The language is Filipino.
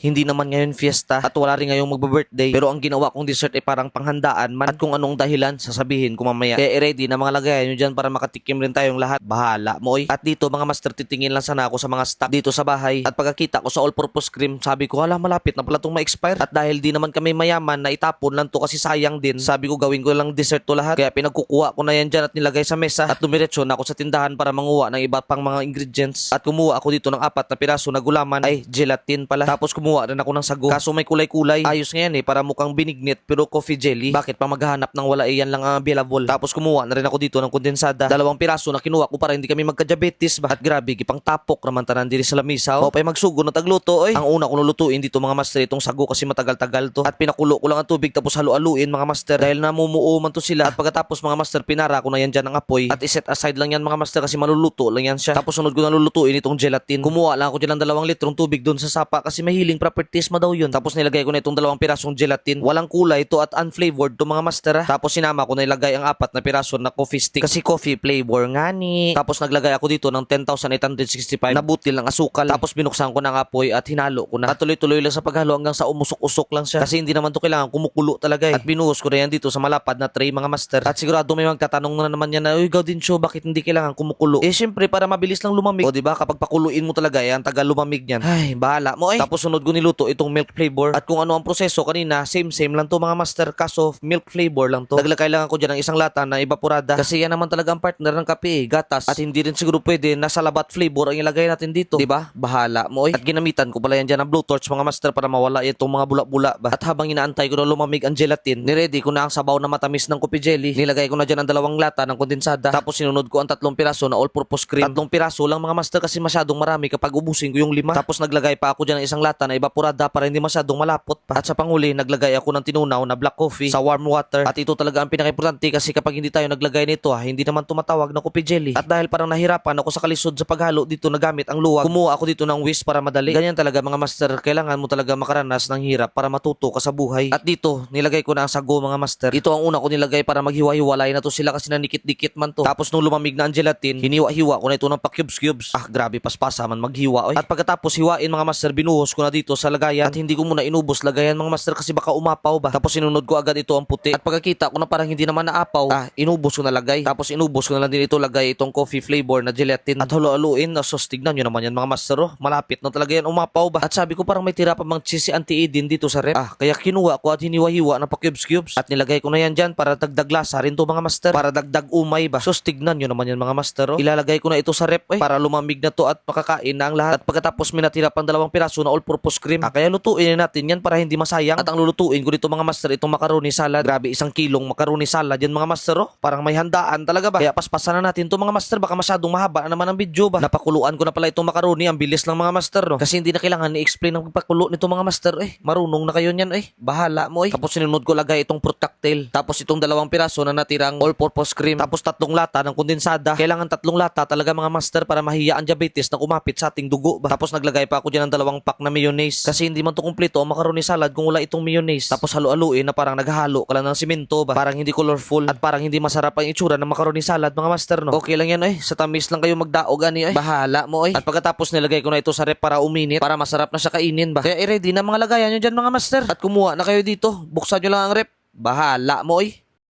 hindi naman ngayon fiesta at wala rin ngayong magbe-birthday. Pero ang ginawa kong dessert ay parang panghandaan man at kung anong dahilan sasabihin ko mamaya. Kaya i-ready na mga lagayan nyo dyan para makatikim rin tayong lahat. Bahala mo oy. At dito mga master, titingin lang sana ako sa mga stock dito sa bahay. At pagkakita ko sa all-purpose cream, sabi ko hala malapit na pala itong ma-expire. At dahil di naman kami mayaman na itapon lang to kasi sayang din, sabi ko gawin ko lang dessert to lahat. Kaya pinagkukuha ko na yan dyan at nilagay sa mesa. At dumiretso na ako sa tindahan para manguha ng iba pang mga ingredients. At kumuha ako dito ng 4 na piraso na gulaman. Ay, gelatin pala. Tapos kumuha rin ako ng sago. Kaso may kulay-kulay. Ayos nga yan para mukhang binignit pero coffee jelly. Bakit pa maghahanap ng wala yan lang ang available. Tapos kumuha na rin ako dito ng kondensada. 2 piraso na kinuha ko para hindi kami magka-diabetes ba. At grabe, gipang tapok naman tanan diri sa lamisa. O pay magsugo na tagluto oy. Ang una ko lulutuin dito mga master itong sago kasi matagal-tagal to. At pinakulo ko lang ang tubig tapos halu-haluin mga master dahil namumuo man to sila. At pagkatapos mga master pinara ko na yan dyan ng apoy. At iset aside lang yan mga master kasi maluluto lang yan siya. Tapos sunod ko na lulutuin itong gelatin. Kumuha lang ako dyan ng 2 litrong tubig doon sa sapa kasi may healing properties ma daw yun. Tapos nilagay ko na itong 2 pirasong gelatin. Walang kulay to at unflavored to mga master. Tapos sinama ko na ilagay ang 4 na piraso na coffee stick kasi coffee flavor nga ni. Tapos naglagay ako dito ng 10,865 na butil ng asukal. Tapos binuksan ko ng apoy at hinalo ko na. At tuloy-tuloy lang sa paghalo hanggang sa umusok-usok lang siya. Kasi hindi naman to kailangan kumukulo talaga eh. At binuhos ko na yan dito sa malapad na tray mga master. At sigurado may magtatanong na naman yan na, uy Gaudensyo, bakit hindi kailangan kumukulo? Eh syempre para mabilis lang lumamig. O diba kapag pakuluin mo talaga yan, tagal lumamig yan. Ay, bahala mo eh. Tapos sunod ko niluto itong milk flavor. At kung ano ang proseso kanina, same lang to mga master. Kaso milk flavor lang to. Naglagay lang ako dyan ng 1 lata na evaporada. Kasi yan naman talaga ang partner ng kape eh, gatas. At hindi rin siguro pwede na salabat flavor ang ilagay natin dito. Diba? Bahala mo eh. At ginamitan ko pala yan dyan ng blowtorch mga master para mawala itong mga bula-bula ba. At habang inaantay ko na lumamig ang gelatin, niready ko na ang sabaw na matamis ng kopi jelly. Nilagay ko na dyan ang 2 lata ng kondensada. Tapos sinunod ko ang 3 piraso na all-purpose cream. 3 piraso lang mga master kasi masyadong marami kapag ubusin ko yung 5. Tapos naglagay pa ako dyan ng 1 lata na evaporada para hindi masyadong malapot pa. At sa panghuli, naglagay ako ng tinunaw na black coffee sa warm water. At ito talaga ang pinaka-importante kasi kapag hindi tayo naglagay nito hindi naman tumatawag na kopi jelly. At dahil parang nahirapan ako sa kalisod sa paghalo dito na gamit ang luwag, kumuha ako dito ng whisk para madali. Ganyan talaga mga master, kailangan mo talaga makaranas ng hirap para matuto ka sa buhay. At dito, nilagay ko na ang sago mga master. Ito ang una ko nilagay para maghiwa-hiwalay na to sila kasi nanikit-dikit man to. Tapos nung lumamig na ang gelatin, hiniwa-hiwa ko na ito ng pa-cubes-cubes. Ah, grabe paspasa man maghiwa oy. At pagkatapos hiwain mga master, binuhos ko na dito sa lagayan. At hindi ko muna inubos lagayan mga master kasi baka umapaw ba. Tapos sinunod ko agad ito ang puti. At pagkakita ko na parang hindi naman naapaw, inubos ko na lagay. Tapos inubos ko na lang din ito lagay itong coffee flavor na gelatin. At halo-haluin na sos, tignan nyo naman yan mga master oh. Malapit na talaga yan umapaw ba. At sabi ko parang may tira pa mang cheese anti-Eden dito sa rep. Kaya kinuha ko at hiniwa-hiwa ng pa-cubes-cubes. At nilagay ko na yan dyan para dagdag lasa rin to mga master. Para dagdag umay ba. Sos, tignan nyo naman yan mga master oh. Ilalagay ko na ito sa rep para lumamig na to at makakain na ang lahat. At pagkatapos minatira pang 2 piraso na all-purpose cream. Kaya lutuin natin yan para hindi masayang. At ang lulutuin ko dito mga master, itong macaroni salad. Grabe, 1 kilong macaroni salad yan mga master oh. Parang may handaan talaga ba. Kaya paspasan na natin to mga master, baka masyadong mahaba na naman ang video ba. Napakuluan ko na pala itong macaroni, ang bilis lang mga master no. Kasi hindi na kailangan i-explain ang pagpakulo nito mga master marunong na kayo niyan bahala mo Tapos sinunod ko lagay itong fruit cocktail. Tapos itong 2 piraso na natirang all-purpose cream. Tapos 3 lata ng kondensada. Kailangan 3 lata talaga mga master para mahiya ang diabetes na kumapit sa ating dugo ba. Tapos naglagay pa ako dyan ng 2 pack na mayonnaise. Kasi hindi man to kumpleto ang macaroni salad kung wala itong mayonnaise. Tapos halu-haluin na parang naghahalo ka lang ng simento ba. Parang hindi colorful at parang hindi masarap ang itsura ng macaroni salad mga master no. Okay lang yan sa tamis lang kayo magdaog ani bahala mo At pagkatapos nilagay ko na ito sa rep para uminit para masarap na siya kainin ba. Kaya i-ready na mga lagayan nyo dyan mga master. At kumuha na kayo dito. Buksan nyo lang ang rep. Bahala mo